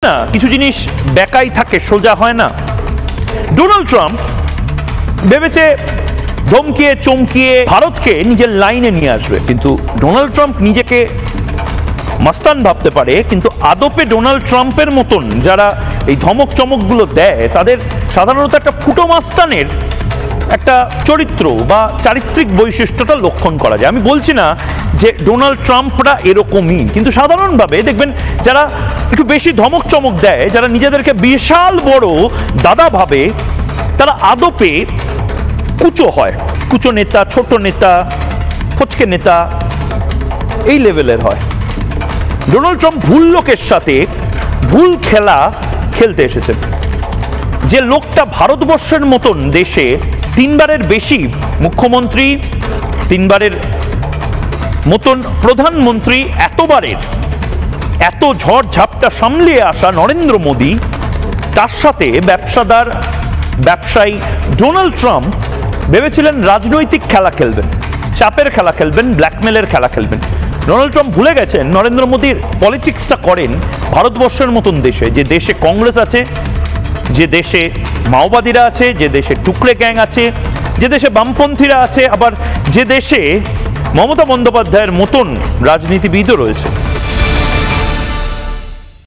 না কিছু জিনিস বেকাই থাকে, সোজা হয় না। ডোনাল্ড ট্রাম্প ভেবেছে ধমকিয়ে চমকিয়ে ভারতকে নিজের লাইনে নিয়ে আসবে, কিন্তু ডোনাল্ড ট্রাম্প নিজেকে মাস্তান ভাবতে পারে, কিন্তু আদপে ডোনাল্ড ট্রাম্পের মতন যারা এই ধমক চমকগুলো দেয় তাদের সাধারণত একটা ফুটো মাস্তানের একটা চরিত্র বা চারিত্রিক বৈশিষ্ট্যটা লক্ষণ করা যায়। আমি বলছি না যে ডোনাল্ড ট্রাম্পরা এরকমই, কিন্তু সাধারণভাবে দেখবেন যারা একটু বেশি ধমক চমক দেয়, যারা নিজেদেরকে বিশাল বড় দাদা ভাবে, তারা আদপে কুচো হয়। কুচো নেতা, ছোট নেতা, ফচকে নেতা, এই লেভেলের হয়। ডোনাল্ড ট্রাম্প ভুল লোকের সাথে ভুল খেলা খেলতে এসেছেন। যে লোকটা ভারতবর্ষের মতন দেশে 3 বারের বেশি মুখ্যমন্ত্রী, 3 বারের মতন প্রধানমন্ত্রী, এত ঝড় ঝাপটা সামলিয়ে আসা নরেন্দ্র মোদী, তার সাথে ব্যবসায়ী ডোনাল্ড ট্রাম্প ভেবেছিলেন রাজনৈতিক খেলা খেলবেন, চাপের খেলা খেলবেন, ব্ল্যাকমেলের খেলা খেলবেন। ডোনাল্ড ট্রাম্প ভুলে গেছেন নরেন্দ্র মোদীর পলিটিক্সটা করেন ভারতবর্ষের মতন দেশে, যে দেশে কংগ্রেস আছে, যে দেশে মাওবাদীরা আছে, যে দেশে টুকরে গ্যাং আছে, যে দেশে বামপন্থীরা আছে, আবার যে দেশে মমতা বন্দ্যোপাধ্যায়ের মতন রাজনীতিবিদও রয়েছে।